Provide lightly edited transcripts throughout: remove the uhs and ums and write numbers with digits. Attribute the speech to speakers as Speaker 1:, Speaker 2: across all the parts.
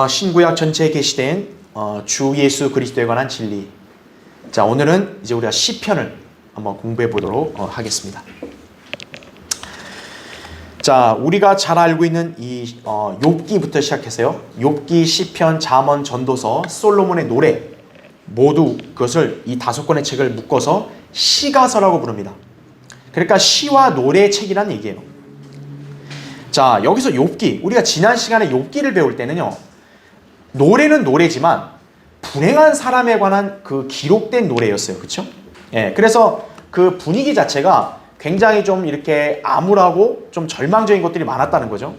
Speaker 1: 신구약 전체에 게시된 주 예수 그리스도에 관한 진리. 자, 오늘은 이제 우리가 시편을 한번 공부해 보도록 하겠습니다. 자, 우리가 잘 알고 있는 이 욥기부터 시작해서요. 욥기, 시편, 잠언, 전도서, 솔로몬의 노래 모두 그것을 이 5권의 책을 묶어서 시가서라고 부릅니다. 그러니까 시와 노래의 책이라는 얘기예요. 자, 여기서 욥기, 우리가 지난 시간에 욥기를 배울 때는요, 노래는 노래지만 불행한 사람에 관한 그 기록된 노래였어요. 그렇죠? 그래서 그 분위기 자체가 굉장히 좀 이렇게 암울하고 좀 절망적인 것들이 많았다는 거죠.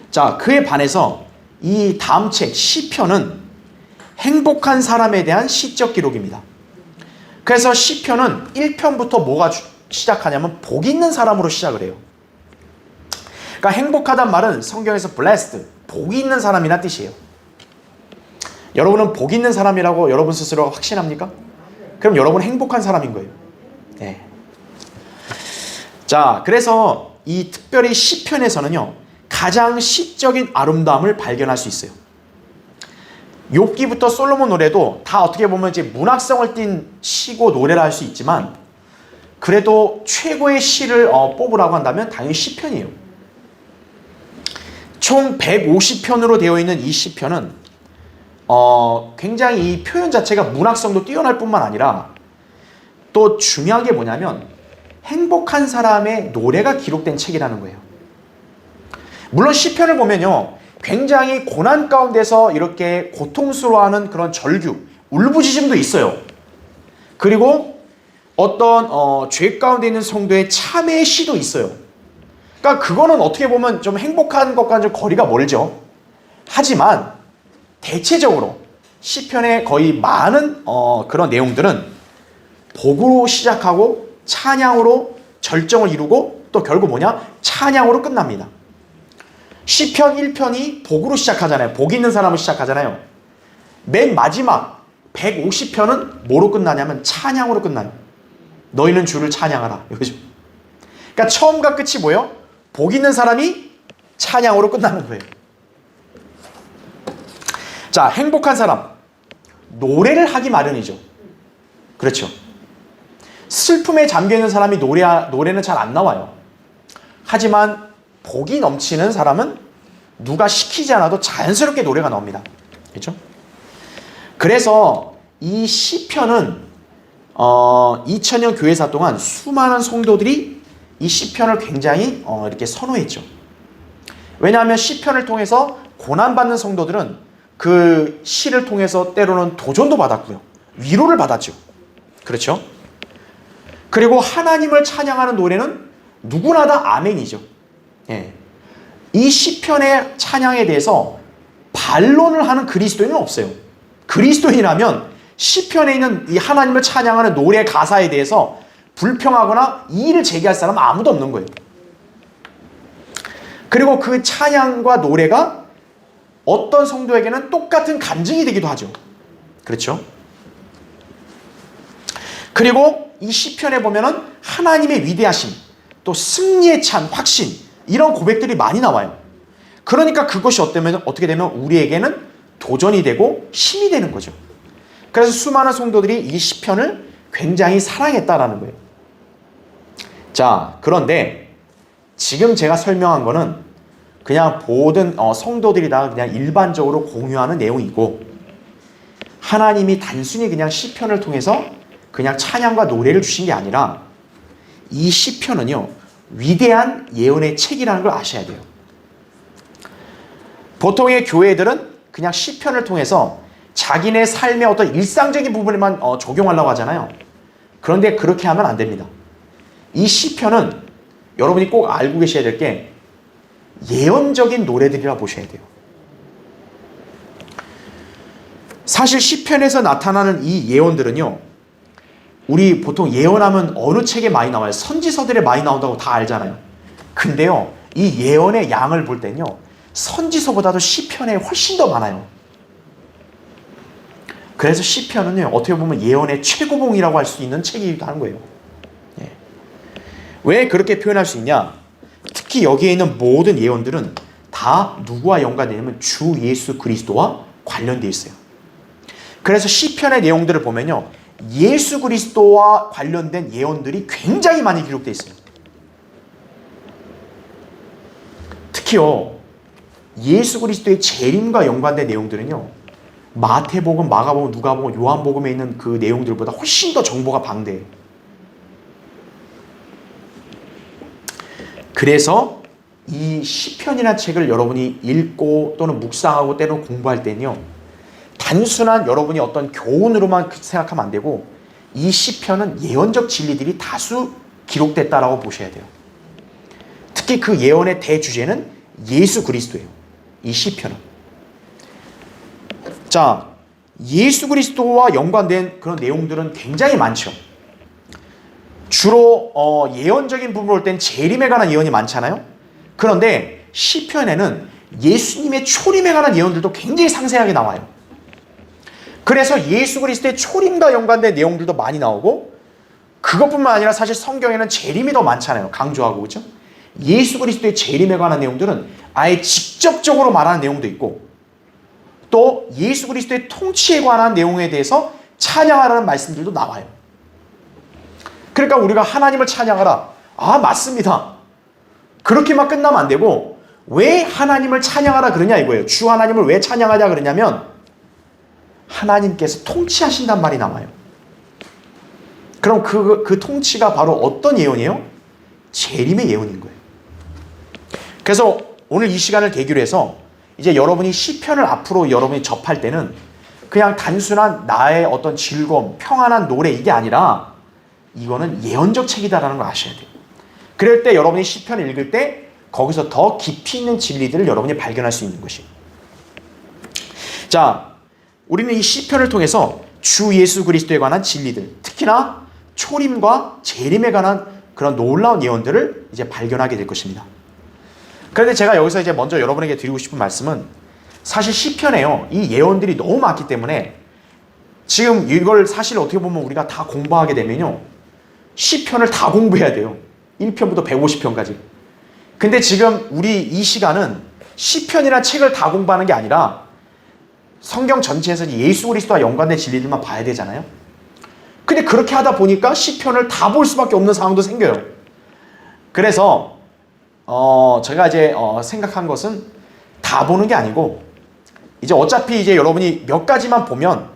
Speaker 1: 자, 그에 반해서 이 다음 책 시편은 행복한 사람에 대한 시적 기록입니다. 그래서 시편은 1편부터 뭐가 시작하냐면 복 있는 사람으로 시작을 해요. 그러니까 행복하단 말은 성경에서 blessed, 복이 있는 사람이란 뜻이에요. 여러분은 복 있는 사람이라고 여러분 스스로 확신합니까? 그럼 여러분은 행복한 사람인 거예요. 자, 그래서 이 특별히 시편에서는요, 가장 시적인 아름다움을 발견할 수 있어요. 욥기부터 솔로몬 노래도 다 어떻게 보면 이제 문학성을 띤 시고 노래라 할 수 있지만, 그래도 최고의 시를 뽑으라고 한다면 당연히 시편이에요. 총 150편으로 되어 있는 이 시편은 굉장히 이 표현 자체가 문학성도 뛰어날 뿐만 아니라 또 중요한 게 뭐냐면 행복한 사람의 노래가 기록된 책이라는 거예요. 물론 시편을 보면요, 굉장히 고난 가운데서 이렇게 고통스러워하는 그런 절규, 울부짖음도 있어요. 그리고 어떤 죄 가운데 있는 성도의 참회의 시도 있어요. 그러니까 그거는 어떻게 보면 좀 행복한 것과는 좀 거리가 멀죠. 하지만 대체적으로 시편의 거의 많은 그런 내용들은 복으로 시작하고 찬양으로 절정을 이루고 또 결국 뭐냐? 찬양으로 끝납니다. 시편 1편이 복으로 시작하잖아요. 복 있는 사람으로 시작하잖아요. 맨 마지막 150편은 뭐로 끝나냐면 찬양으로 끝나요. 너희는 주를 찬양하라. 이거죠. 그러니까 처음과 끝이 뭐예요? 복 있는 사람이 찬양으로 끝나는 거예요. 자, 행복한 사람, 노래를 하기 마련이죠. 그렇죠. 슬픔에 잠겨있는 사람이 노래는 잘 안 나와요. 하지만 복이 넘치는 사람은 누가 시키지 않아도 자연스럽게 노래가 나옵니다. 그렇죠? 그래서 이 시편은 2000년 교회사 동안 수많은 성도들이 이 시편을 굉장히 이렇게 선호했죠. 왜냐하면 시편을 통해서 고난받는 성도들은 그 시를 통해서 때로는 도전도 받았고요. 위로를 받았죠. 그렇죠? 그리고 하나님을 찬양하는 노래는 누구나 다 아멘이죠. 이 시편의 찬양에 대해서 반론을 하는 그리스도인은 없어요. 그리스도인이라면 시편에 있는 이 하나님을 찬양하는 노래 가사에 대해서 불평하거나 이의를 제기할 사람은 아무도 없는 거예요. 그리고 그 찬양과 노래가 어떤 성도에게는 똑같은 간증이 되기도 하죠. 그렇죠? 그리고 이 시편에 보면은 하나님의 위대하심, 또 승리에 찬 확신, 이런 고백들이 많이 나와요. 그러니까 그것이 어떻게 되면 우리에게는 도전이 되고 힘이 되는 거죠. 그래서 수많은 성도들이 이 시편을 굉장히 사랑했다라는 거예요. 자, 그런데 지금 제가 설명한 거는 그냥 모든 성도들이 다 그냥 일반적으로 공유하는 내용이고, 하나님이 단순히 그냥 시편을 통해서 그냥 찬양과 노래를 주신 게 아니라 이 시편은요, 위대한 예언의 책이라는 걸 아셔야 돼요. 보통의 교회들은 그냥 시편을 통해서 자기네 삶의 어떤 일상적인 부분에만 적용하려고 하잖아요. 그런데 그렇게 하면 안 됩니다. 이 시편은 여러분이 꼭 알고 계셔야 될 게 예언적인 노래들이라 보셔야 돼요. 사실 시편에서 나타나는 이 예언들은요, 우리 보통 예언하면 어느 책에 많이 나와요? 선지서들에 많이 나온다고 다 알잖아요. 근데요, 이 예언의 양을 볼 때는요, 선지서보다도 시편에 훨씬 더 많아요. 그래서 시편은요, 어떻게 보면 예언의 최고봉이라고 할 수 있는 책이기도 하는 거예요. 왜 그렇게 표현할 수 있냐? 특히 여기에 있는 모든 예언들은 다 누구와 연관되냐면 주 예수 그리스도와 관련되어 있어요. 그래서 시편의 내용들을 보면요, 예수 그리스도와 관련된 예언들이 굉장히 많이 기록되어 있어요. 특히요, 예수 그리스도의 재림과 연관된 내용들은요, 마태복음, 마가복음, 누가복음, 요한복음에 있는 그 내용들보다 훨씬 더 정보가 방대해요. 그래서 이 시편이라는 책을 여러분이 읽고 또는 묵상하고 때로는 공부할 때는요, 단순한 여러분이 어떤 교훈으로만 생각하면 안 되고 이 시편은 예언적 진리들이 다수 기록됐다라고 보셔야 돼요. 특히 그 예언의 대주제는 예수 그리스도예요. 이 시편은. 자, 예수 그리스도와 연관된 그런 내용들은 굉장히 많죠. 주로 예언적인 부분을 볼 땐 재림에 관한 예언이 많잖아요. 그런데 시편에는 예수님의 초림에 관한 예언들도 굉장히 상세하게 나와요. 그래서 예수 그리스도의 초림과 연관된 내용들도 많이 나오고, 그것뿐만 아니라 사실 성경에는 재림이 더 많잖아요. 강조하고, 그렇죠? 예수 그리스도의 재림에 관한 내용들은 아예 직접적으로 말하는 내용도 있고, 또 예수 그리스도의 통치에 관한 내용에 대해서 찬양하라는 말씀들도 나와요. 그러니까 우리가 하나님을 찬양하라. 아, 맞습니다. 그렇게만 끝나면 안 되고, 왜 하나님을 찬양하라 그러냐 이거예요. 주 하나님을 왜 찬양하냐 그러냐면 하나님께서 통치하신단 말이 나와요. 그럼 그 통치가 바로 어떤 예언이에요? 재림의 예언인 거예요. 그래서 오늘 이 시간을 계기로 해서 이제 여러분이 시편을 앞으로 여러분이 접할 때는 그냥 단순한 나의 어떤 즐거움, 평안한 노래 이게 아니라 이거는 예언적 책이다라는 걸 아셔야 돼요. 그럴 때 여러분이 시편을 읽을 때 거기서 더 깊이 있는 진리들을 여러분이 발견할 수 있는 것이에요. 자, 우리는 이 시편을 통해서 주 예수 그리스도에 관한 진리들, 특히나 초림과 재림에 관한 그런 놀라운 예언들을 이제 발견하게 될 것입니다. 그런데 제가 여기서 이제 먼저 여러분에게 드리고 싶은 말씀은, 사실 시편에요, 이 예언들이 너무 많기 때문에 지금 이걸 사실 어떻게 보면 우리가 다 공부하게 되면요, 시편을 다 공부해야 돼요. 1편부터 150편까지. 근데 지금 우리 이 시간은 시편이라는 책을 다 공부하는 게 아니라 성경 전체에서 예수 그리스도와 연관된 진리들만 봐야 되잖아요. 근데 그렇게 하다 보니까 시편을 다 볼 수밖에 없는 상황도 생겨요. 그래서 제가 이제 생각한 것은 다 보는 게 아니고, 이제 어차피 이제 여러분이 몇 가지만 보면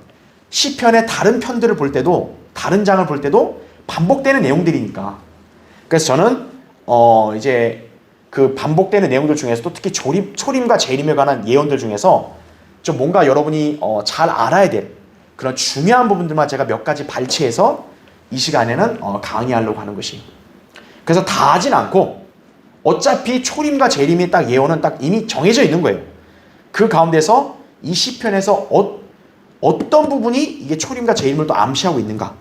Speaker 1: 시편의 다른 편들을 볼 때도, 다른 장을 볼 때도 반복되는 내용들이니까. 그래서 저는 이제 그 반복되는 내용들 중에서도 특히 초림과 재림에 관한 예언들 중에서 좀 뭔가 여러분이 잘 알아야 될 그런 중요한 부분들만 제가 몇 가지 발췌해서 이 시간에는 강의하려고 하는 것이. 그래서 다 하진 않고 어차피 초림과 재림의 딱 예언은 딱 이미 정해져 있는 거예요. 그 가운데서 이 시편에서 어떤 부분이 이게 초림과 재림을 또 암시하고 있는가,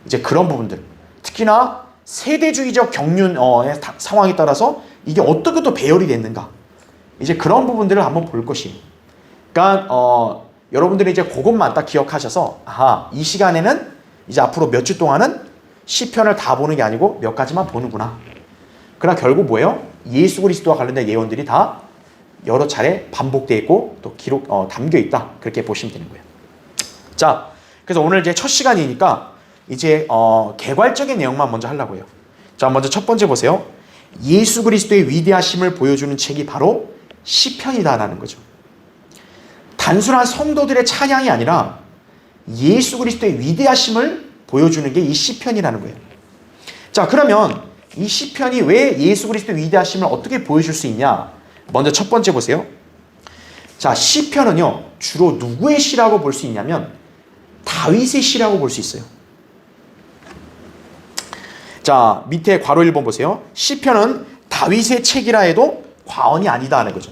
Speaker 1: 이제 그런 부분들, 특히나 세대주의적 경륜의 상황에 따라서 이게 어떻게 또 배열이 됐는가, 이제 그런 부분들을 한번 볼 것이에요. 그러니까 여러분들이 이제 그것만 딱 기억하셔서, 아하, 이 시간에는 이제 앞으로 몇 주 동안은 시편을 다 보는 게 아니고 몇 가지만 보는구나. 그러나 결국 뭐예요? 예수 그리스도와 관련된 예언들이 다 여러 차례 반복되어 있고 또 담겨 있다. 그렇게 보시면 되는 거예요. 자, 그래서 오늘 이제 첫 시간이니까 이제 개괄적인 내용만 먼저 하려고 해요. 자, 먼저 첫 번째 보세요. 예수 그리스도의 위대하심을 보여주는 책이 바로 시편이다라는 거죠. 단순한 성도들의 찬양이 아니라 예수 그리스도의 위대하심을 보여주는 게 이 시편이라는 거예요. 자, 그러면 이 시편이 왜 예수 그리스도의 위대하심을 어떻게 보여줄 수 있냐? 먼저 첫 번째 보세요. 자, 시편은요, 주로 누구의 시라고 볼 수 있냐면 다윗의 시라고 볼 수 있어요. 자, 밑에 괄호 1번 보세요. 시편은 다윗의 책이라 해도 과언이 아니다 하는 거죠.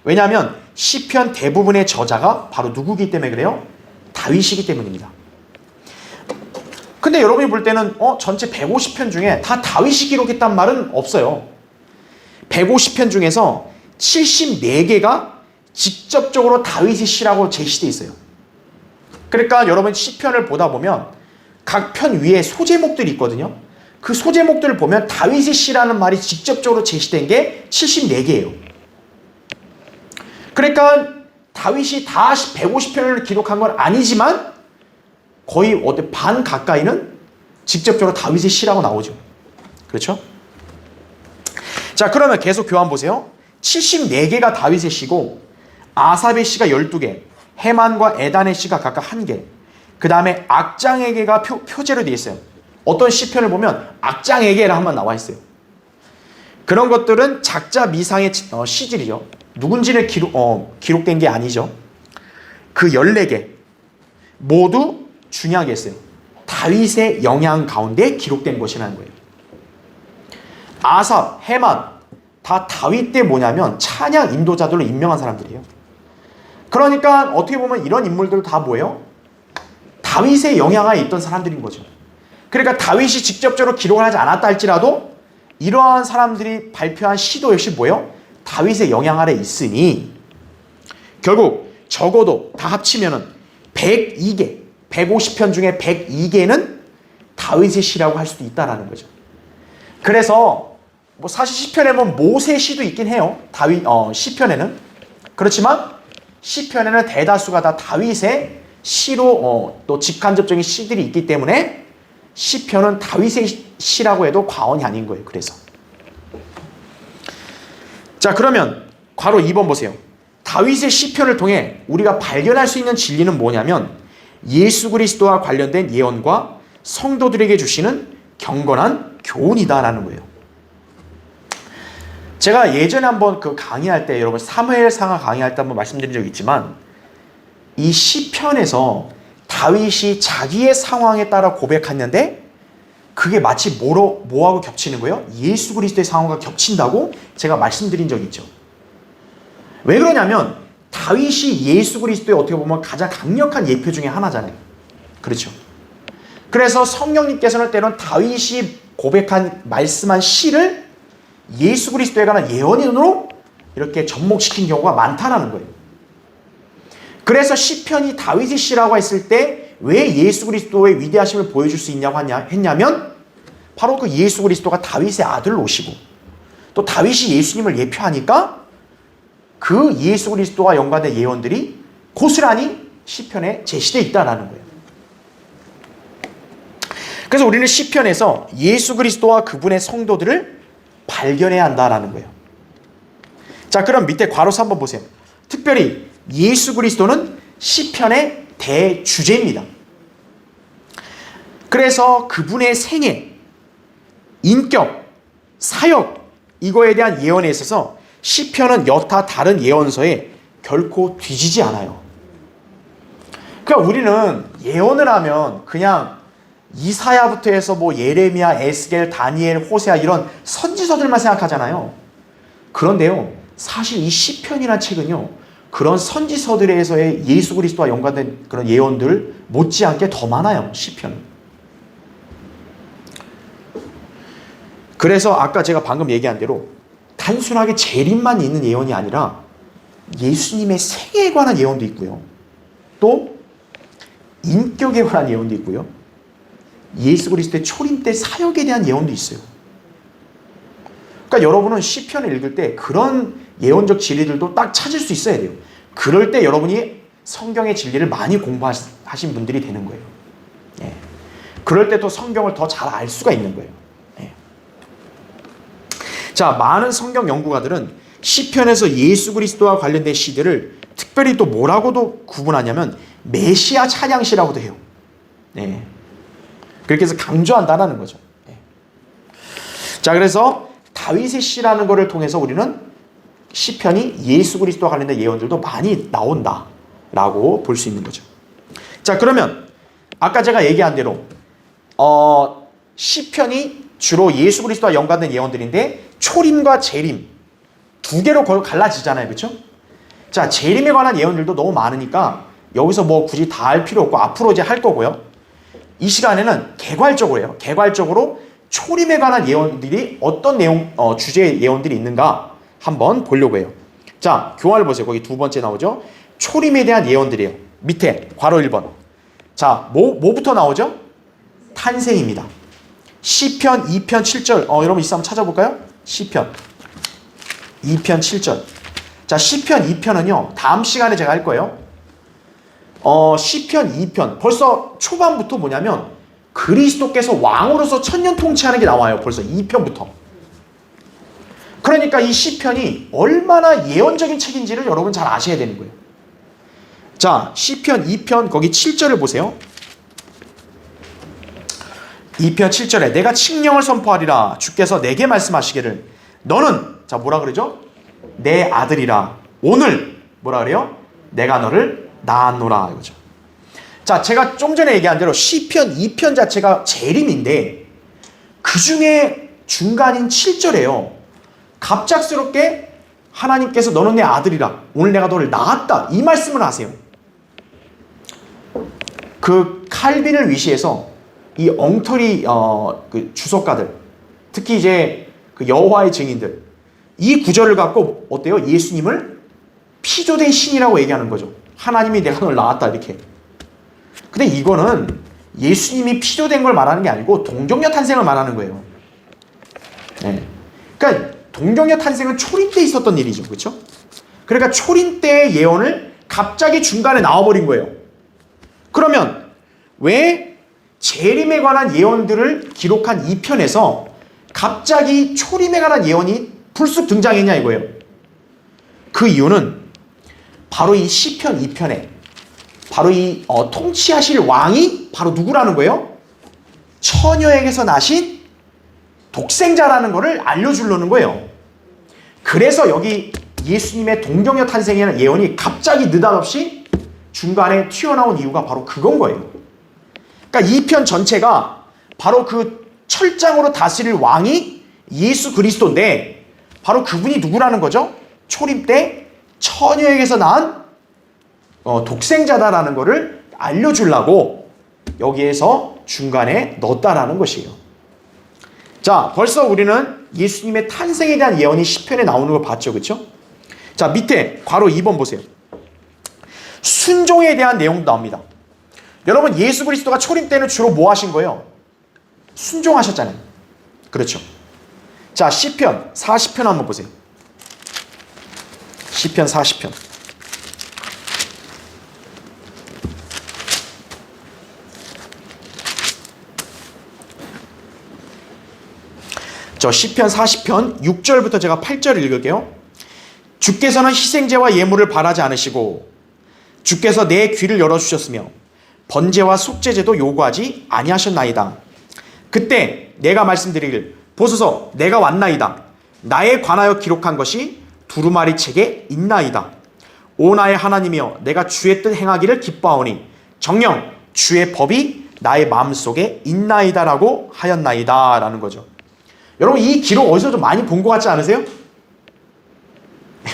Speaker 1: 왜냐하면 시편 대부분의 저자가 바로 누구기 때문에 그래요? 다윗이기 때문입니다. 근데 여러분이 볼 때는 전체 150편 중에 다 다윗이 기록했단 말은 없어요. 150편 중에서 74개가 직접적으로 다윗의 시라고 제시되어 있어요. 그러니까 여러분 시편을 보다 보면 각 편 위에 소제목들이 있거든요. 그 소제목들을 보면 다윗의 시라는 말이 직접적으로 제시된 게 74개예요. 그러니까 다윗이 다 150편을 기록한 건 아니지만 거의 반 가까이는 직접적으로 다윗의 시라고 나오죠. 그렇죠? 자, 그러면 계속 교환 보세요. 74개가 다윗의 시고 아삽의 시가 12개, 헤만과 에단의 시가 각각 1개, 그 다음에 악장에게가 표제로 되어 있어요. 어떤 시편을 보면 악장에게라 한번 나와 있어요. 그런 것들은 작자 미상의 시질이죠. 누군지를 기록된 게 아니죠. 그 14개 모두 중요하게 했어요. 다윗의 영향 가운데 기록된 것이라는 거예요. 아삽, 헤만 다 다윗 때 뭐냐면 찬양 인도자들로 임명한 사람들이에요. 그러니까 어떻게 보면 이런 인물들 다 뭐예요? 다윗의 영향하에 있던 사람들인 거죠. 그러니까 다윗이 직접적으로 기록을 하지 않았다 할지라도 이러한 사람들이 발표한 시도 역시 뭐예요? 다윗의 영향 아래 있으니 결국 적어도 다 합치면은 102개, 150편 중에 102개는 다윗의 시라고 할 수도 있다라는 거죠. 그래서 뭐 사실 시편에 보면 모세 시도 있긴 해요. 시편에는. 그렇지만 시편에는 대다수가 다 다윗의 시로 또 직간접적인 시들이 있기 때문에 시편은 다윗의 시라고 해도 과언이 아닌 거예요. 그래서 자, 그러면 괄호 2번 보세요. 다윗의 시편을 통해 우리가 발견할 수 있는 진리는 뭐냐면 예수 그리스도와 관련된 예언과 성도들에게 주시는 경건한 교훈이다라는 거예요. 제가 예전에 한번 그 강의할 때 여러분 사무엘상하 강의할 때 한번 말씀드린 적이 있지만 이 시편에서 다윗이 자기의 상황에 따라 고백했는데 그게 마치 뭐하고 겹치는 거예요? 예수 그리스도의 상황과 겹친다고 제가 말씀드린 적이 있죠. 왜 그러냐면 다윗이 예수 그리스도의 어떻게 보면 가장 강력한 예표 중에 하나잖아요. 그렇죠. 그래서 성령님께서는 때론 다윗이 말씀한 시를 예수 그리스도에 관한 예언으로 이렇게 접목시킨 경우가 많다라는 거예요. 그래서 시편이 다윗의 시라고 했을 때 왜 예수 그리스도의 위대하심을 보여줄 수 있냐고 했냐면 바로 그 예수 그리스도가 다윗의 아들로시고 또 다윗이 예수님을 예표하니까 그 예수 그리스도와 연관된 예언들이 고스란히 시편에 제시되어 있다는 거예요. 그래서 우리는 시편에서 예수 그리스도와 그분의 성도들을 발견해야 한다는 거예요. 자, 그럼 밑에 괄호서 한번 보세요. 특별히 예수 그리스도는 시편의 대주제입니다. 그래서 그분의 생애, 인격, 사역 이거에 대한 예언에 있어서 시편은 여타 다른 예언서에 결코 뒤지지 않아요. 그러니까 우리는 예언을 하면 그냥 이사야부터 해서 뭐 예레미야, 에스겔, 다니엘, 호세아 이런 선지서들만 생각하잖아요. 그런데요, 사실 이 시편이라는 책은요, 그런 선지서들에서의 예수 그리스도와 연관된 그런 예언들 못지않게 더 많아요. 시편은. 그래서 아까 제가 방금 얘기한 대로 단순하게 재림만 있는 예언이 아니라 예수님의 생애에 관한 예언도 있고요. 또 인격에 관한 예언도 있고요. 예수 그리스도의 초림 때 사역에 대한 예언도 있어요. 그러니까 여러분은 시편을 읽을 때 그런 예언적 진리들도 딱 찾을 수 있어야 돼요. 그럴 때 여러분이 성경의 진리를 많이 공부하신 분들이 되는 거예요. 예. 그럴 때 또 성경을 더 잘 알 수가 있는 거예요. 예. 자, 많은 성경 연구가들은 시편에서 예수 그리스도와 관련된 시들을 특별히 또 뭐라고도 구분하냐면 메시아 찬양시라고도 해요. 예. 그렇게 해서 강조한다는 거죠. 예. 자, 그래서 다윗의 시라는 것을 통해서 우리는 시편이 예수 그리스도와 관련된 예언들도 많이 나온다라고 볼 수 있는 거죠. 자, 그러면 아까 제가 얘기한 대로 시편이 주로 예수 그리스도와 연관된 예언들인데 초림과 재림 두 개로 갈라지잖아요. 그렇죠? 자, 재림에 관한 예언들도 너무 많으니까 여기서 뭐 굳이 다 할 필요 없고 앞으로 이제 할 거고요. 이 시간에는 개괄적으로요. 개괄적으로 초림에 관한 예언들이 어떤 주제의 예언들이 있는가 한번 보려고 해요. 자, 교환을 보세요. 거기 두 번째 나오죠. 초림에 대한 예언들이에요. 밑에 괄호 1번. 자, 뭐부터 나오죠? 탄생입니다. 시편 2편 7절. 여러분 있어 한번 찾아볼까요? 시편 2편 7절. 자, 시편 2편은요. 다음 시간에 제가 할 거예요. 시편 2편. 벌써 초반부터 뭐냐면 그리스도께서 왕으로서 천년 통치하는 게 나와요. 벌써 2편부터. 그러니까 이 시편이 얼마나 예언적인 책인지를 여러분 잘 아셔야 되는 거예요. 자, 시편 2편 거기 7절을 보세요. 2편 7절에 내가 칙령을 선포하리라 주께서 내게 말씀하시기를 너는 자 뭐라 그러죠? 내 아들이라 오늘 뭐라 그래요? 내가 너를 낳았노라 이거죠. 자, 제가 좀 전에 얘기한 대로 시편 2편 자체가 재림인데 그 중에 중간인 7절에요. 갑작스럽게 하나님께서 너는 내 아들이라 오늘 내가 너를 낳았다 이 말씀을 하세요. 그 칼빈을 위시해서 이 엉터리 그 주석가들 특히 이제 그 여호와의 증인들 이 구절을 갖고 어때요? 예수님을 피조된 신이라고 얘기하는 거죠. 하나님이 내가 널 낳았다 이렇게. 근데 이거는 예수님이 피조된 걸 말하는 게 아니고 동정녀 탄생을 말하는 거예요. 네. 그러니까 동정녀 탄생은 초림 때 있었던 일이죠. 그렇죠? 그러니까 초림 때의 예언을 갑자기 중간에 나와버린 거예요. 그러면 왜 재림에 관한 예언들을 기록한 2편에서 갑자기 초림에 관한 예언이 불쑥 등장했냐 이거예요. 그 이유는 바로 이 시편 2편에 바로 이 통치하실 왕이 바로 누구라는 거예요? 처녀에게서 나신 독생자라는 것을 알려주려는 거예요. 그래서 여기 예수님의 동정녀 탄생이라는 예언이 갑자기 느닷없이 중간에 튀어나온 이유가 바로 그건 거예요. 그러니까 이 편 전체가 바로 그 철장으로 다스릴 왕이 예수 그리스도인데 바로 그분이 누구라는 거죠? 초림 때 처녀에게서 낳은 독생자다라는 것을 알려주려고 여기에서 중간에 넣었다라는 것이에요. 자, 벌써 우리는 예수님의 탄생에 대한 예언이 시편에 나오는 걸 봤죠. 그렇죠? 자, 밑에 괄호 2번 보세요. 순종에 대한 내용도 나옵니다. 여러분, 예수 그리스도가 초림 때는 주로 뭐 하신 거예요? 순종하셨잖아요. 그렇죠? 자, 시편 40편 한번 보세요. 시편 40편. 저 시편 40편 6절부터 제가 8절을 읽을게요. 주께서는 희생제와 예물을 바라지 않으시고 주께서 내 귀를 열어주셨으며 번제와 속죄제도 요구하지 아니하셨나이다. 그때 내가 말씀드리길 보소서 내가 왔나이다. 나에 관하여 기록한 것이 두루마리 책에 있나이다. 오 나의 하나님이여 내가 주의 뜻 행하기를 기뻐하오니 정녕 주의 법이 나의 마음속에 있나이다라고 하였나이다 라는 거죠. 여러분 이 기록 어디서 좀 많이 본 것 같지 않으세요?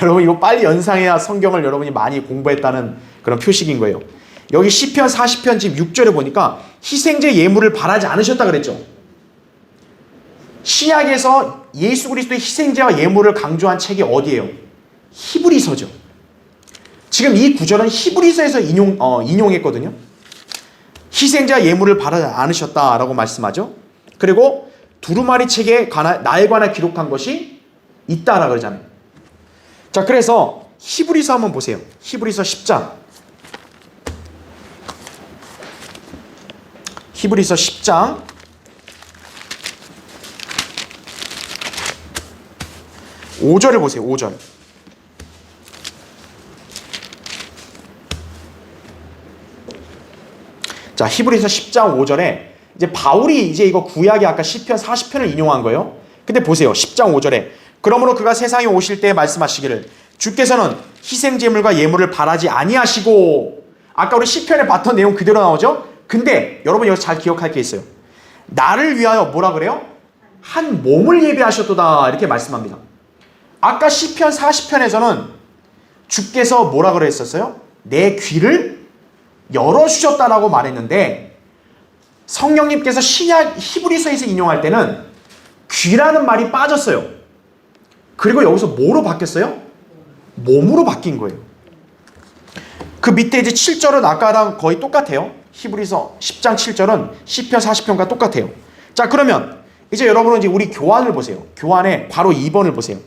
Speaker 1: 여러분 이거 빨리 연상해야 성경을 여러분이 많이 공부했다는 그런 표식인 거예요. 여기 시편 40편 지금 6절에 보니까 희생제 예물을 바라지 않으셨다 그랬죠. 신약에서 예수 그리스도의 희생제와 예물을 강조한 책이 어디예요? 히브리서죠. 지금 이 구절은 히브리서에서 인용했거든요. 희생제와 예물을 바라지 않으셨다라고 말씀하죠. 그리고 두루마리 책에 나에 관한 기록한 것이 있다라고 그러잖아요. 자, 그래서 히브리서 한번 보세요. 히브리서 10장. 히브리서 10장 5절을 보세요. 5절. 자, 히브리서 10장 5절에 이제 바울이 이제 이거 구약의 아까 시편 40편을 인용한 거예요. 근데 보세요. 10장 5절에 그러므로 그가 세상에 오실 때 말씀하시기를 주께서는 희생제물과 예물을 바라지 아니하시고 아까 우리 시편에 봤던 내용 그대로 나오죠? 근데 여러분 여기서 잘 기억할 게 있어요. 나를 위하여 뭐라 그래요? 한 몸을 예비하셨도다 이렇게 말씀합니다. 아까 시편 40편에서는 주께서 뭐라 그랬었어요? 내 귀를 열어주셨다라고 말했는데 성령님께서 신약 히브리서에서 인용할 때는 귀라는 말이 빠졌어요. 그리고 여기서 뭐로 바뀌었어요? 몸으로 바뀐 거예요. 그 밑에 이제 7절은 아까랑 거의 똑같아요. 히브리서 10장 7절은 시편 40편과 똑같아요. 자, 그러면 이제 여러분은 이제 우리 교환을 보세요. 교환에 바로 2번을 보세요.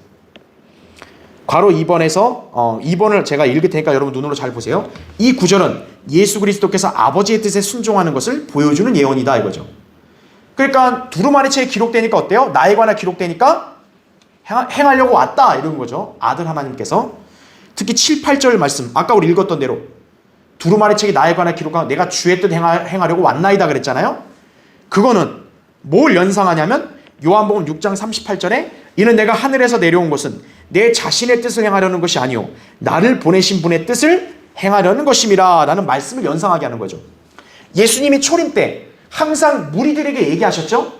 Speaker 1: 괄호 2번에서 2번을 제가 읽을 테니까 여러분 눈으로 잘 보세요. 이 구절은 예수 그리스도께서 아버지의 뜻에 순종하는 것을 보여주는 예언이다 이거죠. 그러니까 두루마리 책에 기록되니까 어때요? 나에 관해 기록되니까 행하려고 왔다 이런 거죠. 아들 하나님께서. 특히 7, 8절 말씀 아까 우리 읽었던 대로 두루마리 책에 나에 관해 기록한 내가 주의 뜻 행하려고 왔나이다 그랬잖아요. 그거는 뭘 연상하냐면 요한복음 6장 38절에 이는 내가 하늘에서 내려온 것은 내 자신의 뜻을 행하려는 것이 아니요 나를 보내신 분의 뜻을 행하려는 것임이라 라는 말씀을 연상하게 하는 거죠. 예수님이 초림 때 항상 무리들에게 얘기하셨죠.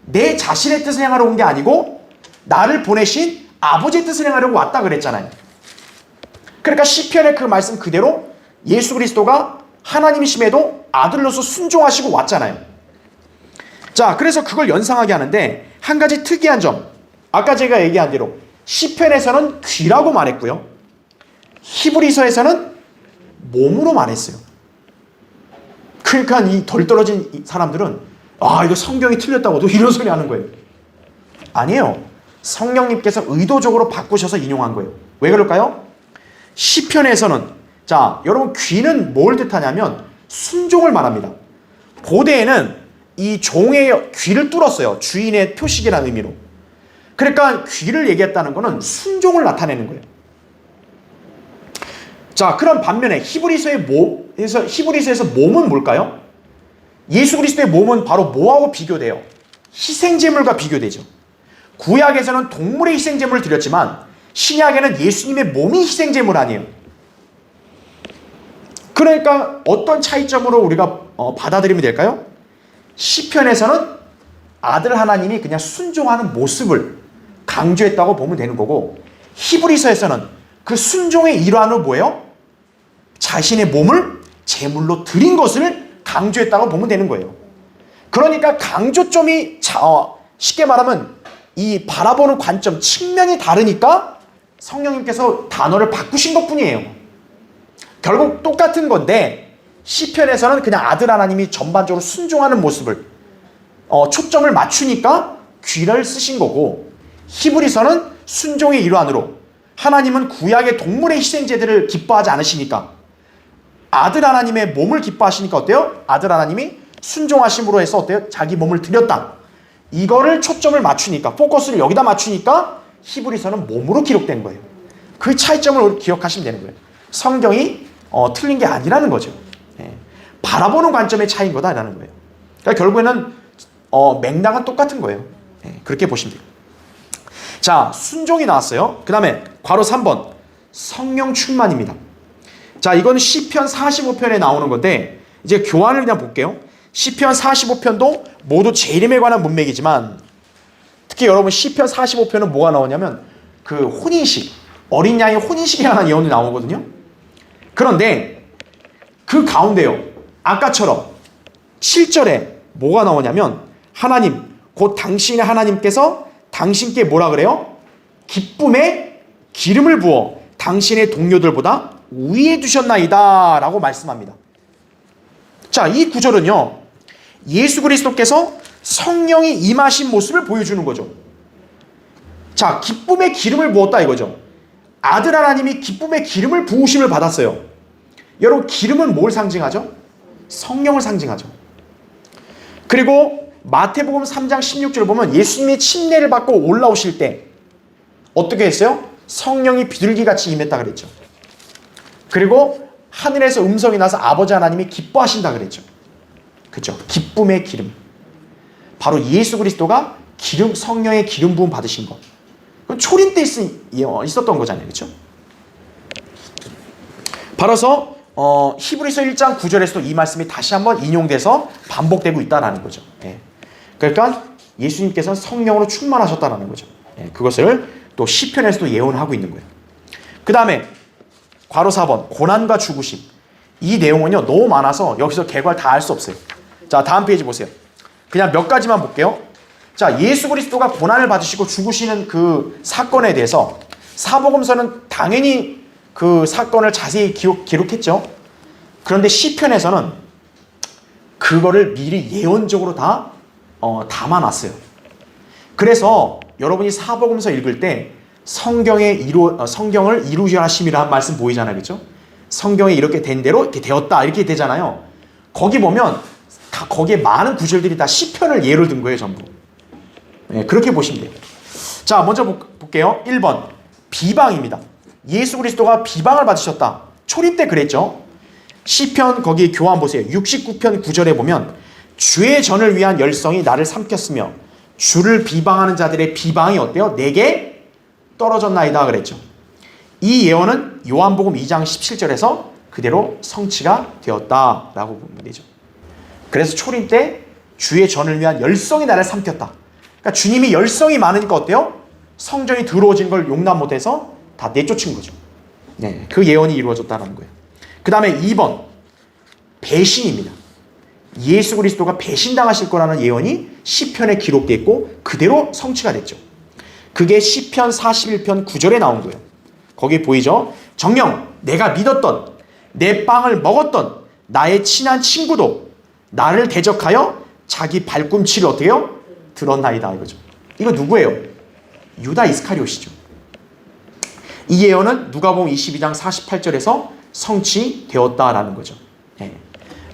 Speaker 1: 내 자신의 뜻을 행하러 온 게 아니고 나를 보내신 아버지의 뜻을 행하려고 왔다 그랬잖아요. 그러니까 시편의 그 말씀 그대로 예수 그리스도가 하나님이심에도 아들로서 순종하시고 왔잖아요. 자, 그래서 그걸 연상하게 하는데 한 가지 특이한 점, 아까 제가 얘기한 대로 시편에서는 귀라고 말했고요. 히브리서에서는 몸으로 말했어요. 그러니까 이 덜 떨어진 사람들은 이거 성경이 틀렸다고도 이런 소리 하는 거예요. 아니에요. 성령님께서 의도적으로 바꾸셔서 인용한 거예요. 왜 그럴까요? 시편에서는 자, 여러분 귀는 뭘 뜻하냐면 순종을 말합니다. 고대에는 이 종의 귀를 뚫었어요. 주인의 표식이라는 의미로. 그러니까 귀를 얘기했다는 것은 순종을 나타내는 거예요. 자, 그럼 반면에 히브리서에서 몸은 뭘까요? 예수 그리스도의 몸은 바로 뭐하고 비교돼요? 희생제물과 비교되죠. 구약에서는 동물의 희생제물을 드렸지만 신약에는 예수님의 몸이 희생제물 아니에요. 그러니까 어떤 차이점으로 우리가 받아들이면 될까요? 시편에서는 아들 하나님이 그냥 순종하는 모습을 강조했다고 보면 되는 거고, 히브리서에서는 그 순종의 일환으로 뭐예요? 자신의 몸을 제물로 드린 것을 강조했다고 보면 되는 거예요. 그러니까 강조점이 쉽게 말하면 이 바라보는 관점, 측면이 다르니까 성령님께서 단어를 바꾸신 것뿐이에요. 결국 똑같은 건데 시편에서는 그냥 아들 하나님이 전반적으로 순종하는 모습을 초점을 맞추니까 귀를 쓰신 거고, 히브리서는 순종의 일환으로 하나님은 구약의 동물의 희생제들을 기뻐하지 않으시니까 아들 하나님의 몸을 기뻐하시니까 어때요? 아들 하나님이 순종하심으로 해서 어때요? 자기 몸을 드렸다. 이거를 초점을 맞추니까, 포커스를 여기다 맞추니까 히브리서는 몸으로 기록된 거예요. 그 차이점을 기억하시면 되는 거예요. 성경이 틀린 게 아니라는 거죠. 바라보는 관점의 차이인 거다라는 거예요. 그러니까 결국에는 맥락은 똑같은 거예요. 그렇게 보시면 돼요. 자, 순종이 나왔어요. 그 다음에 괄호 3번 성령 충만입니다. 자, 이건 시편 45편에 나오는 건데 이제 교환을 그냥 볼게요. 시편 45편도 모두 재림에 관한 문맥이지만 특히 여러분 시편 45편은 뭐가 나오냐면 그 혼인식, 어린 양의 혼인식에 관한 예언이 나오거든요. 그런데 그 가운데요, 아까처럼 7절에 뭐가 나오냐면 하나님, 곧 당신의 하나님께서 당신께 뭐라 그래요? 기쁨의 기름을 부어 당신의 동료들보다 위에 두셨나이다 라고 말씀합니다. 자, 이 구절은요, 예수 그리스도께서 성령이 임하신 모습을 보여주는 거죠. 자, 기쁨의 기름을 부었다 이거죠. 아들 하나님이 기쁨의 기름을 부으심을 받았어요. 여러분, 기름은 뭘 상징하죠? 성령을 상징하죠. 그리고 마태복음 3장 16절을 보면 예수님이 침례를 받고 올라오실 때 어떻게 했어요? 성령이 비둘기같이 임했다 그랬죠. 그리고 하늘에서 음성이 나서 아버지 하나님이 기뻐하신다 그랬죠. 그렇죠? 기쁨의 기름. 바로 예수 그리스도가 성령의 기름 부음 받으신 것. 그건 초림 때 있었던 거잖아요. 그렇죠? 바로서 히브리서 1장 9절에서도 이 말씀이 다시 한번 인용돼서 반복되고 있다라는 거죠. 그러니까 예수님께서는 성령으로 충만하셨다라는 거죠. 그것을 또 시편에서도 예언하고 있는 거예요. 그 다음에 괄호 4번 고난과 죽으심. 이 내용은요 너무 많아서 여기서 개괄 다 할 수 없어요. 자, 다음 페이지 보세요. 그냥 몇 가지만 볼게요. 자, 예수 그리스도가 고난을 받으시고 죽으시는 그 사건에 대해서 사복음서는 당연히 그 사건을 자세히 기록했죠. 그런데 시편에서는 그거를 미리 예언적으로 다 담아놨어요. 그래서 여러분이 사복음서 읽을 때 성경을 이루셔 하심이라는 말씀 보이잖아요. 그렇죠? 성경에 이렇게 된 대로 이렇게 되었다 이렇게 되잖아요. 거기 보면 거기에 많은 구절들이 다 시편을 예로 든 거예요. 전부. 네, 그렇게 보시면 돼요. 자, 먼저 볼게요. 1번 비방입니다. 예수 그리스도가 비방을 받으셨다. 초림 때 그랬죠. 시편 거기 교환 보세요. 69편 9절에 보면 주의 전을 위한 열성이 나를 삼켰으며 주를 비방하는 자들의 비방이 어때요? 내게 떨어졌나이다 그랬죠. 이 예언은 요한복음 2장 17절에서 그대로 성취가 되었다라고 보면 되죠. 그래서 초림 때 주의 전을 위한 열성이 나를 삼켰다. 그러니까 주님이 열성이 많으니까 어때요? 성전이 더러워진 걸 용납 못해서 다 내쫓은 거죠. 네, 그 예언이 이루어졌다는 거예요. 그 다음에 2번 배신입니다. 예수 그리스도가 배신당하실 거라는 예언이 시편에 기록되어 있고 그대로 성취가 됐죠. 그게 시편 41편 9절에 나온 거예요. 거기 보이죠? 정녕 내가 믿었던 내 빵을 먹었던 나의 친한 친구도 나를 대적하여 자기 발꿈치를 어떻게 해요? 들었나이다 이거죠. 이거 누구예요? 유다 이스카리ot이죠. 이 예언은 누가복음 22장 48절에서 성취되었다라는 거죠. 네.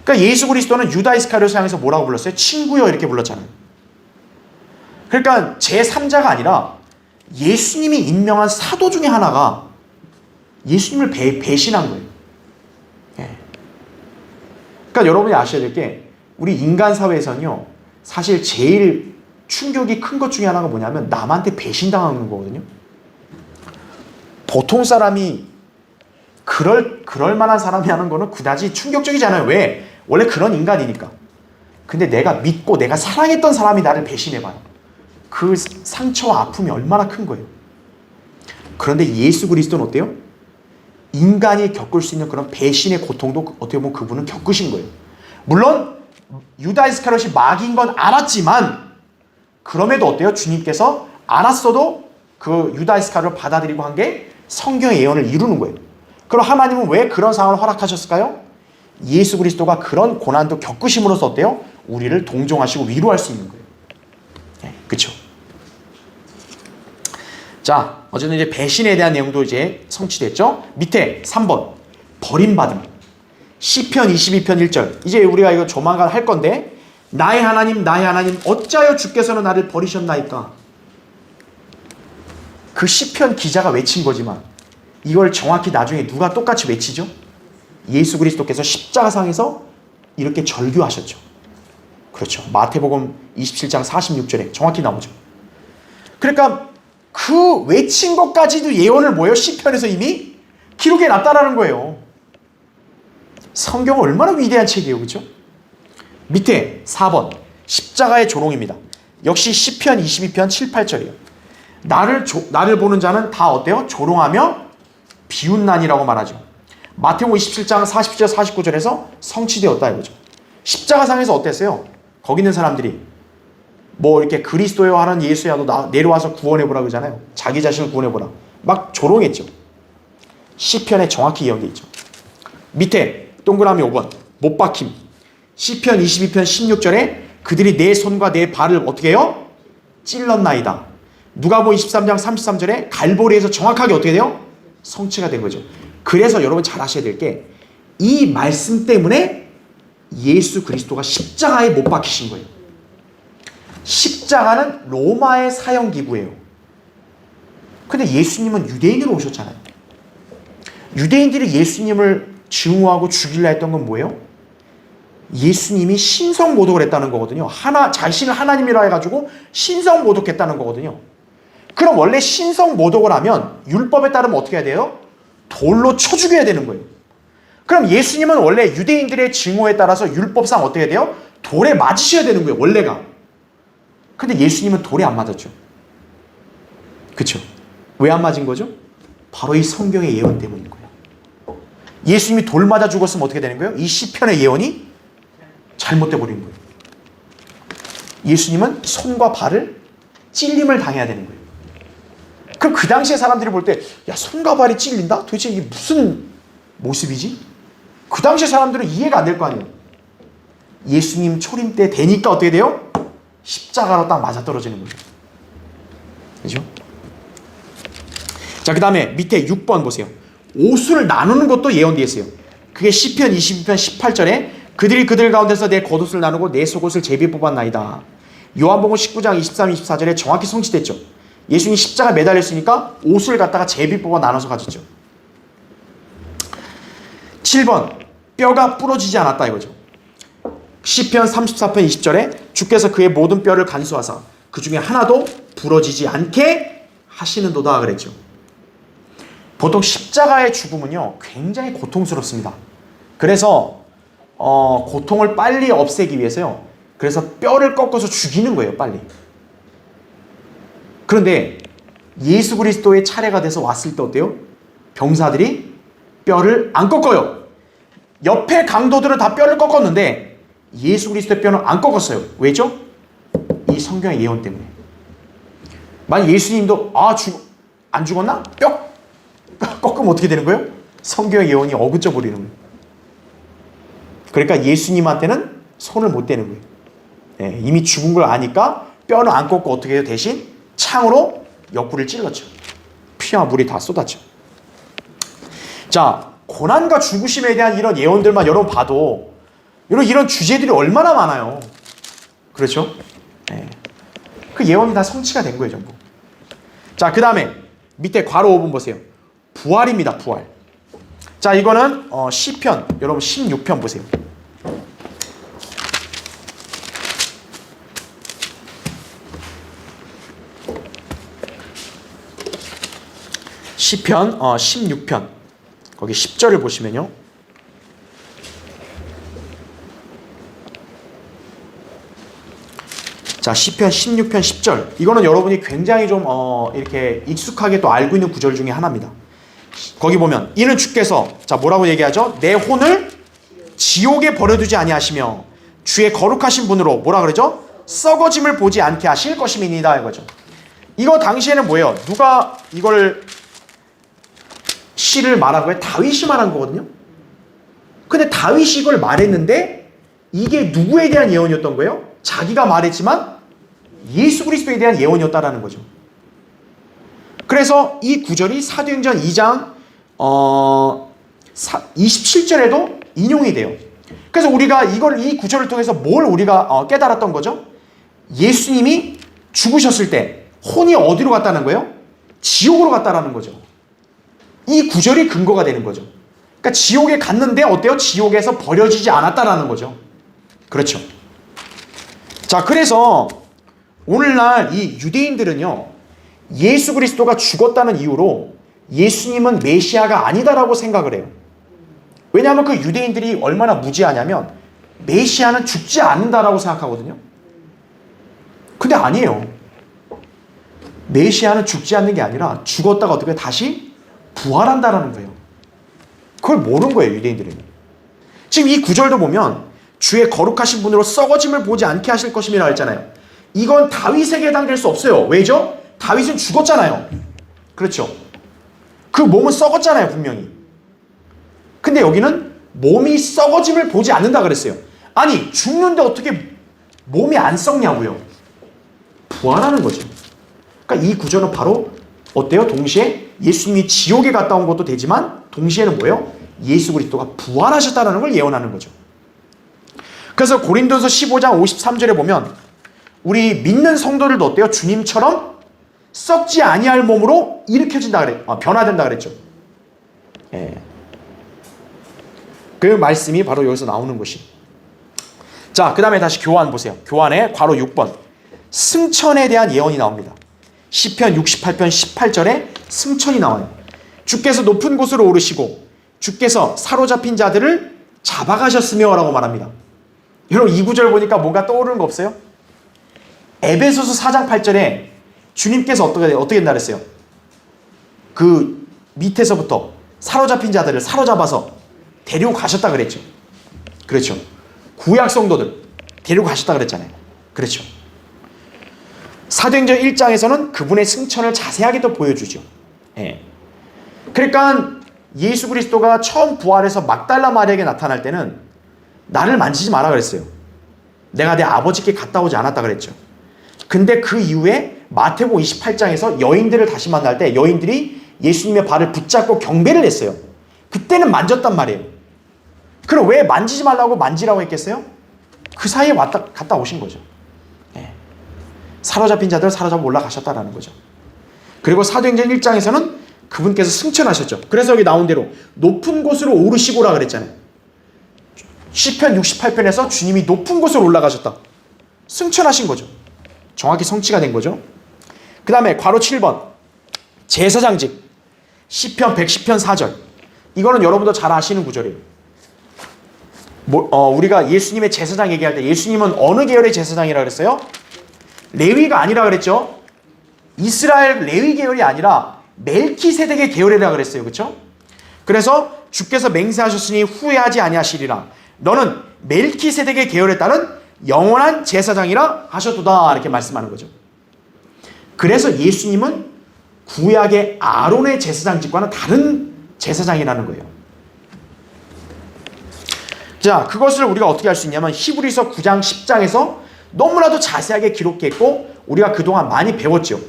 Speaker 1: 그러니까 예수 그리스도는 유다 이스카리ot을 향해서 뭐라고 불렀어요? 친구여 이렇게 불렀잖아요. 그러니까 제3자가 아니라 예수님이 임명한 사도 중에 하나가 예수님을 배신한 거예요. 네. 그러니까 여러분이 아셔야 될 게 우리 인간 사회에서는요. 사실 제일 충격이 큰 것 중에 하나가 뭐냐면 남한테 배신당하는 거거든요. 보통 사람이 그럴 만한 사람이 하는 거는 그다지 충격적이지 않아요. 왜? 원래 그런 인간이니까. 근데 내가 믿고 내가 사랑했던 사람이 나를 배신해봐요. 그 상처와 아픔이 얼마나 큰 거예요. 그런데 예수 그리스도는 어때요? 인간이 겪을 수 있는 그런 배신의 고통도 어떻게 보면 그분은 겪으신 거예요. 물론 유다 이스카리ot이 마귀인 건 알았지만 그럼에도 어때요? 주님께서 알았어도 그 유다 이스카리ot을 받아들이고 한 게 성경의 예언을 이루는 거예요. 그럼 하나님은 왜 그런 상황을 허락하셨을까요? 예수 그리스도가 그런 고난도 겪으심으로써 어때요? 우리를 동정하시고 위로할 수 있는 거예요. 네, 그렇죠? 자, 어쨌든 이제 배신에 대한 내용도 이제 성취됐죠? 밑에 3번 버림받음. 시편 22편 1절. 이제 우리가 이거 조만간 할 건데 나의 하나님 어찌하여 주께서는 나를 버리셨나이까? 그 시편 기자가 외친 거지만 이걸 정확히 나중에 누가 똑같이 외치죠? 예수 그리스도께서 십자가상에서 이렇게 절규하셨죠. 그렇죠. 마태복음 27장 46절에 정확히 나오죠. 그러니까 그 외친 것까지도 예언을 뭐예요? 시편에서 이미 기록해 놨다라는 거예요. 성경은 얼마나 위대한 책이에요. 그렇죠? 밑에 4번 십자가의 조롱입니다. 역시 시편 22편 7, 8절이에요. 나를 보는 자는 다 어때요? 조롱하며 비웃나니라고 말하죠. 마태복음 27장 40절 49절에서 성취되었다 이거죠. 십자가상에서 어땠어요? 거기 있는 사람들이 뭐 이렇게 그리스도여 하는 예수야 너 내려와서 구원해보라 그러잖아요. 자기 자신을 구원해보라. 막 조롱했죠. 시편에 정확히 이야기해 있죠. 밑에 동그라미 5번 못 박힘. 시편 22편 16절에 그들이 내 손과 내 발을 어떻게 해요? 찔렀나이다. 누가복음 23장 33절에 갈보리에서 정확하게 어떻게 돼요? 성취가 된 거죠. 그래서 여러분 잘 아셔야 될 게 이 말씀 때문에 예수 그리스도가 십자가에 못 박히신 거예요. 십자가는 로마의 사형기구예요. 근데 예수님은 유대인으로 오셨잖아요. 유대인들이 예수님을 증오하고 죽이려 했던 건 뭐예요? 예수님이 신성모독을 했다는 거거든요. 자신을 하나님이라 해가지고 신성모독했다는 거거든요. 그럼 원래 신성모독을 하면 율법에 따르면 어떻게 해야 돼요? 돌로 쳐 죽여야 되는 거예요. 그럼 예수님은 원래 유대인들의 증오에 따라서 율법상 어떻게 돼요? 돌에 맞으셔야 되는 거예요. 원래가. 근데 예수님은 돌에 안 맞았죠. 그렇죠? 왜 안 맞은 거죠? 바로 이 성경의 예언 때문인 거예요. 예수님이 돌 맞아 죽었으면 어떻게 되는 거예요? 이 시편의 예언이 잘못돼 버린 거예요. 예수님은 손과 발을 찔림을 당해야 되는 거예요. 그럼 그 당시에 사람들이 볼 때 야 손과 발이 찔린다? 도대체 이게 무슨 모습이지? 그 당시에 사람들은 이해가 안 될 거 아니에요. 예수님 초림 때 되니까 어떻게 돼요? 십자가로 딱 맞아떨어지는 거죠. 그죠? 자, 그 다음에 밑에 6번 보세요. 옷을 나누는 것도 예언되어 있어요. 그게 시편 22편 18절에 그들이 그들 가운데서 내 겉옷을 나누고 내 속옷을 제비 뽑았나이다. 요한복음 19장 23, 24절에 정확히 성취됐죠. 예수님이 십자가 매달렸으니까 옷을 갖다가 제비 뽑아 나눠서 가졌죠. 7번 뼈가 부러지지 않았다 이거죠. 시편 34편 20절에 주께서 그의 모든 뼈를 간수하사 그 중에 하나도 부러지지 않게 하시는도다 그랬죠. 보통 십자가의 죽음은요 굉장히 고통스럽습니다. 그래서 고통을 빨리 없애기 위해서요, 그래서 뼈를 꺾어서 죽이는 거예요, 빨리. 그런데 예수 그리스도의 차례가 돼서 왔을 때 어때요? 병사들이 뼈를 안 꺾어요. 옆에 강도들은 다 뼈를 꺾었는데 예수 그리스도의 뼈는 안 꺾었어요. 왜죠? 이 성경의 예언 때문에. 만약 예수님도 안 죽었나? 뼈 꺾으면 어떻게 되는 거예요? 성경의 예언이 어그져 버리는 거예요. 그러니까 예수님한테는 손을 못 대는 거예요. 예, 이미 죽은 걸 아니까 뼈는 안 꺾고 어떻게 해요? 대신 창으로 옆구리를 찔렀죠. 피와 물이 다 쏟았죠. 자, 고난과 죽으심에 대한 이런 예언들만 여러분 봐도 이런 주제들이 얼마나 많아요. 그렇죠? 예. 그 예언이 다 성취가 된 거예요, 전부. 자, 그 다음에 밑에 괄호 5번 보세요. 부활입니다, 부활. 자, 이거는 시편, 여러분 16편 보세요. 시편 16편 거기 10절을 보시면요, 자, 시편 16편 10절, 이거는 여러분이 굉장히 좀 이렇게 익숙하게 또 알고 있는 구절 중에 하나입니다. 거기 보면 이는 주께서, 자, 뭐라고 얘기하죠? 내 혼을 지옥에 버려두지 아니하시며 주의 거룩하신 분으로 뭐라 그러죠? 썩어짐을 보지 않게 하실 것임이니이다 이거죠. 이거 당시에는 뭐예요? 누가 이걸 시를 말한 거예요? 다윗이 말한 거거든요. 근데 다윗이 이걸 말했는데 이게 누구에 대한 예언이었던 거예요? 자기가 말했지만 예수 그리스도에 대한 예언이었다라는 거죠. 그래서 이 구절이 사도행전 2장 27절에도 인용이 돼요. 그래서 우리가 이 구절을 통해서 뭘 우리가 깨달았던 거죠? 예수님이 죽으셨을 때 혼이 어디로 갔다는 거예요? 지옥으로 갔다라는 거죠. 이 구절이 근거가 되는 거죠. 그러니까 지옥에 갔는데 어때요? 지옥에서 버려지지 않았다라는 거죠. 그렇죠. 자, 그래서 오늘날 이 유대인들은요, 예수 그리스도가 죽었다는 이유로 예수님은 메시아가 아니다라고 생각을 해요. 왜냐하면 그 유대인들이 얼마나 무지하냐면 메시아는 죽지 않는다라고 생각하거든요. 근데 아니에요. 메시아는 죽지 않는 게 아니라 죽었다가 어떻게 다시 부활한다라는 거예요. 그걸 모르는 거예요, 유대인들은. 지금 이 구절도 보면 주의 거룩하신 분으로 썩어짐을 보지 않게 하실 것임이라고 했잖아요. 이건 다윗에게 해당될 수 없어요. 왜죠? 다윗은 죽었잖아요. 그렇죠? 그 몸은 썩었잖아요, 분명히. 근데 여기는 몸이 썩어짐을 보지 않는다 그랬어요. 아니, 죽는데 어떻게 몸이 안 썩냐고요. 부활하는 거죠. 그러니까 이 구절은 바로 어때요? 동시에 예수님이 지옥에 갔다 온 것도 되지만 동시에는 뭐예요? 예수 그리스도가 부활하셨다는 걸 예언하는 거죠. 그래서 고린도서 15장 53절에 보면 우리 믿는 성도들도 어때요? 주님처럼 썩지 아니할 몸으로 일으켜진다 그래, 변화된다 그랬죠. 예. 그 말씀이 바로 여기서 나오는 것이. 자, 그 다음에 다시 교환 보세요. 교환의 괄호 6번 승천에 대한 예언이 나옵니다. 시편 68편 18절에 승천이 나와요. 주께서 높은 곳으로 오르시고 주께서 사로잡힌 자들을 잡아가셨으며 라고 말합니다. 여러분, 이 구절 보니까 뭔가 떠오르는 거 없어요? 에베소서 4장 8절에 주님께서 어떻게 된다 그랬어요? 그 밑에서부터 사로잡힌 자들을 사로잡아서 데리고 가셨다 그랬죠. 그렇죠. 구약 성도들 데리고 가셨다 그랬잖아요. 그렇죠. 사도행전 1장에서는 그분의 승천을 자세하게 또 보여주죠. 예. 그러니까 예수 그리스도가 처음 부활해서 막달라 마리아에게 나타날 때는 나를 만지지 마라 그랬어요. 내가 내 아버지께 갔다 오지 않았다 그랬죠. 근데 그 이후에 마태복음 28장에서 여인들을 다시 만날 때 여인들이 예수님의 발을 붙잡고 경배를 했어요. 그때는 만졌단 말이에요. 그럼 왜 만지지 말라고 만지라고 했겠어요? 그 사이에 갔다 오신 거죠. 예. 사로잡힌 자들 사로잡아 올라가셨다라는 거죠. 그리고 사도행전 1장에서는 그분께서 승천하셨죠. 그래서 여기 나온 대로 높은 곳으로 오르시고라 그랬잖아요. 시편 68편에서 주님이 높은 곳으로 올라가셨다. 승천하신 거죠. 정확히 성취가 된 거죠. 그 다음에 괄호 7번 제사장직 시편 110편 4절. 이거는 여러분도 잘 아시는 구절이에요. 우리가 예수님의 제사장 얘기할 때 예수님은 어느 계열의 제사장이라 그랬어요? 레위가 아니라 그랬죠. 이스라엘 레위 계열이 아니라 멜키세덱의 계열이라 그랬어요. 그렇죠? 그래서 주께서 맹세하셨으니 후회하지 아니하시리라. 너는 멜키세덱의 계열에 따른 영원한 제사장이라 하셨도다. 이렇게 말씀하는 거죠. 그래서 예수님은 구약의 아론의 제사장직과는 다른 제사장이라는 거예요. 자, 그것을 우리가 어떻게 할 수 있냐면 히브리서 9장 10장에서 너무나도 자세하게 기록했고 우리가 그동안 많이 배웠죠.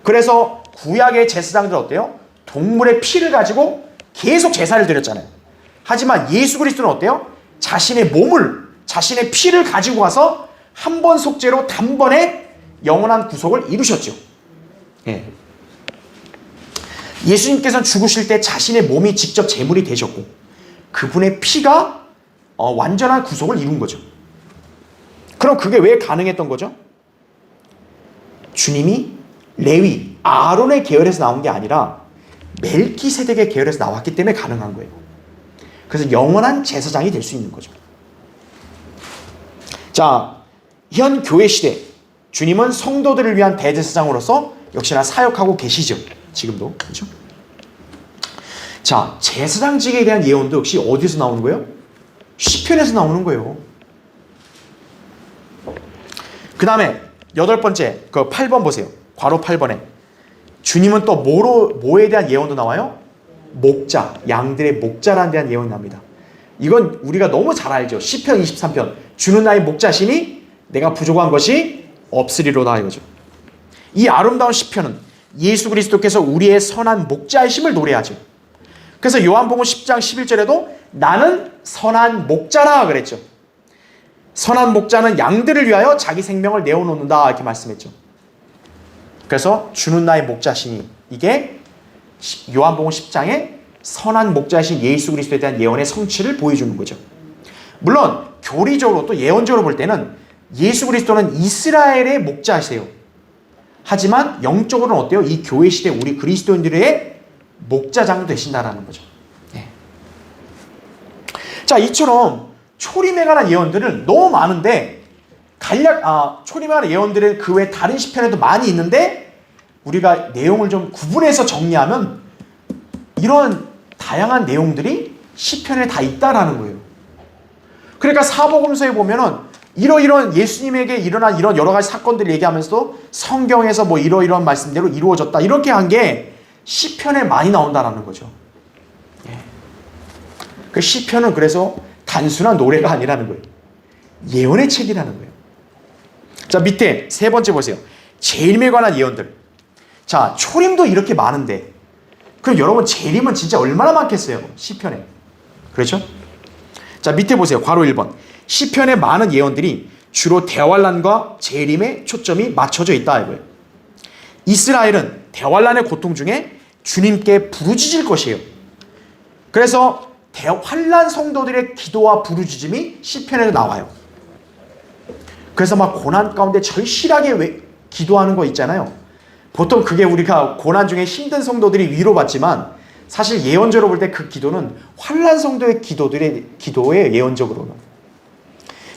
Speaker 1: 그래서 구약의 제사장들 어때요? 동물의 피를 가지고 계속 제사를 드렸잖아요. 하지만 예수 그리스도는 어때요? 자신의 몸을, 자신의 피를 가지고 와서 한 번 속죄로 단번에 영원한 구속을 이루셨죠. 예. 예수님께서는 죽으실 때 자신의 몸이 직접 제물이 되셨고 그분의 피가 완전한 구속을 이룬 거죠. 그럼 그게 왜 가능했던 거죠? 주님이 레위, 아론의 계열에서 나온 게 아니라 멜키세덱의 계열에서 나왔기 때문에 가능한 거예요. 그래서 영원한 제사장이 될 수 있는 거죠. 자, 현 교회 시대 주님은 성도들을 위한 대제사장으로서 역시나 사역하고 계시죠. 지금도. 그렇죠? 자, 제사장직에 대한 예언도 역시 어디서 나오는 거예요? 시편에서 나오는 거예요. 그 다음에 8번째, 그 8번 보세요. 괄호 8번에. 주님은 또 뭐에 대한 예언도 나와요? 목자, 양들의 목자라는 대한 예언이 납니다. 이건 우리가 너무 잘 알죠. 시편 23편. 주는 나의 목자시니 내가 부족한 것이 없으리로다 이거죠. 이 아름다운 시편은 예수 그리스도께서 우리의 선한 목자이심을 노래하죠. 그래서 요한복음 10장 11절에도 나는 선한 목자라 그랬죠. 선한 목자는 양들을 위하여 자기 생명을 내어놓는다 이렇게 말씀했죠. 그래서 주는 나의 목자시니 이게 요한복음 10장에 선한 목자이신 예수 그리스도에 대한 예언의 성취를 보여주는 거죠. 물론 교리적으로 또 예언적으로 볼 때는 예수 그리스도는 이스라엘의 목자이세요. 하지만 영적으로는 어때요? 이 교회 시대 우리 그리스도인들의 목자장도 되신다라는 거죠. 네. 자, 이처럼 초림에 관한 예언들은 너무 많은데 초림에 관한 예언들은 그 외 다른 시편에도 많이 있는데 우리가 내용을 좀 구분해서 정리하면 이런 다양한 내용들이 시편에 다 있다라는 거예요. 그러니까 사복음서에 보면은 이러이러한 예수님에게 일어난 이런 여러 가지 사건들을 얘기하면서도 성경에서 뭐 이러이러한 말씀대로 이루어졌다 이렇게 한 게 시편에 많이 나온다라는 거죠. 예. 그 시편은 그래서 단순한 노래가 아니라는 거예요. 예언의 책이라는 거예요. 자, 밑에 세 번째 보세요. 재림에 관한 예언들. 자, 초림도 이렇게 많은데 그럼 여러분 재림은 진짜 얼마나 많겠어요? 시편에. 그렇죠? 자, 밑에 보세요. 괄호 1번. 시편의 많은 예언들이 주로 대환란과 재림에 초점이 맞춰져 있다 이거예요. 이스라엘은 대환란의 고통 중에 주님께 부르짖을 것이에요. 그래서 대환란 성도들의 기도와 부르짖음이 시편에도 나와요. 그래서 막 고난 가운데 절실하게 기도하는 거 있잖아요. 보통 그게 우리가 고난 중에 힘든 성도들이 위로받지만 사실 예언적으로 볼 때 그 기도는 환난 성도의 기도에 예언적으로는.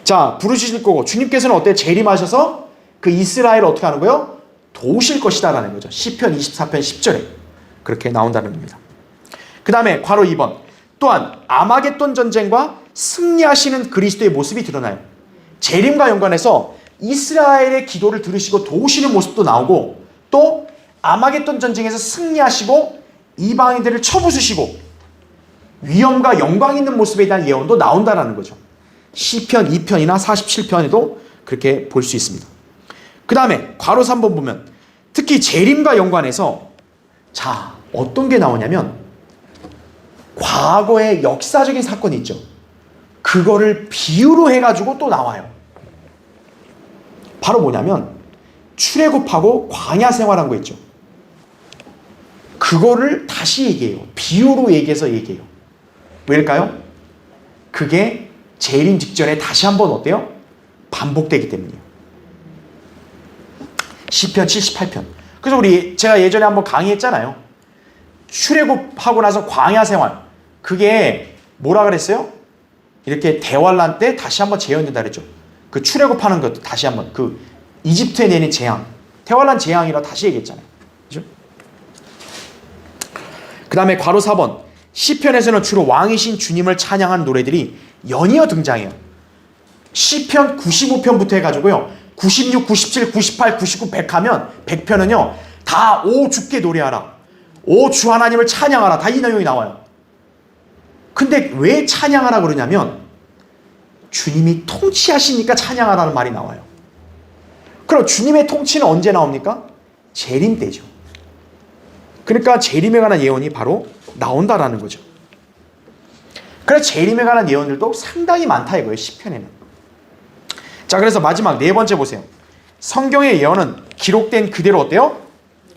Speaker 1: 자, 부르짖을 거고 주님께서는 어때요? 재림하셔서 그 이스라엘을 어떻게 하는 거예요? 도우실 것이다라는 거죠. 시편 24편 10절에 그렇게 나온다는 겁니다. 그 다음에 괄호 2번. 또한 아마겟돈 전쟁과 승리하시는 그리스도의 모습이 드러나요. 재림과 연관해서 이스라엘의 기도를 들으시고 도우시는 모습도 나오고 또 아마겟돈 전쟁에서 승리하시고 이방인들을 쳐부수시고 위엄과 영광 있는 모습에 대한 예언도 나온다는 거죠. 시편 2편이나 47편에도 그렇게 볼 수 있습니다. 그 다음에 괄호 3번 보면 특히 재림과 연관해서 자, 어떤 게 나오냐면 과거의 역사적인 사건이 있죠. 그거를 비유로 해가지고 또 나와요. 바로 뭐냐면 출애굽하고 광야 생활한 거 있죠. 그거를 다시 얘기해요. 비유로 얘기해서 얘기해요. 왜일까요? 그게 재림 직전에 다시 한번 어때요? 반복되기 때문이에요. 시편 78편. 그래서 제가 예전에 한번 강의했잖아요. 출애굽하고 나서 광야 생활. 그게 뭐라 그랬어요? 이렇게 대환란 때 다시 한번 재현된다 그랬죠. 그 출애굽하는 것도 다시 한번 그 이집트에 내린 재앙. 대환란 재앙이라 다시 얘기했잖아요. 그죠? 그 다음에 괄호 4번. 시편에서는 주로 왕이신 주님을 찬양하는 노래들이 연이어 등장해요. 시편 95편부터 해가지고요. 96, 97, 98, 99, 100 하면 100편은요. 다 오 주께 노래하라. 오 주 하나님을 찬양하라. 다 이 내용이 나와요. 근데 왜 찬양하라 그러냐면 주님이 통치하시니까 찬양하라는 말이 나와요. 그럼 주님의 통치는 언제 나옵니까? 재림 때죠. 그러니까 재림에 관한 예언이 바로 나온다라는 거죠. 그래서 재림에 관한 예언들도 상당히 많다 이거예요. 시편에는. 자, 그래서 마지막 네 번째 보세요. 성경의 예언은 기록된 그대로 어때요?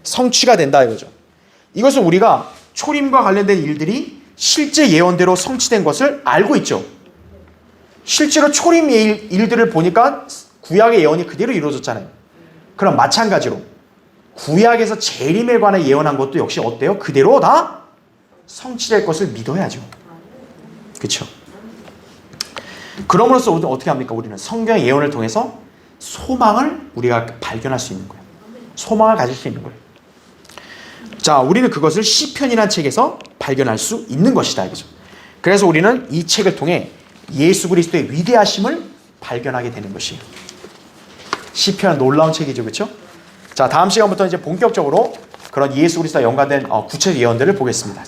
Speaker 1: 성취가 된다 이거죠. 이것은 우리가 초림과 관련된 일들이 실제 예언대로 성취된 것을 알고 있죠. 실제로 초림 일들을 보니까 구약의 예언이 그대로 이루어졌잖아요. 그럼 마찬가지로 구약에서 재림에 관해 예언한 것도 역시 어때요? 그대로 다 성취될 것을 믿어야죠. 그렇죠? 그럼으로써 어떻게 합니까? 우리는 성경의 예언을 통해서 소망을 우리가 발견할 수 있는 거예요. 소망을 가질 수 있는 거예요. 자, 우리는 그것을 시편이라는 책에서 발견할 수 있는 것이다. 그죠? 그래서 우리는 이 책을 통해 예수 그리스도의 위대하심을 발견하게 되는 것이에요. 시편 놀라운 책이죠. 그렇죠? 자, 다음 시간부터 이제 본격적으로 그런 예수 그리스도와 연관된 구체적 예언들을 보겠습니다.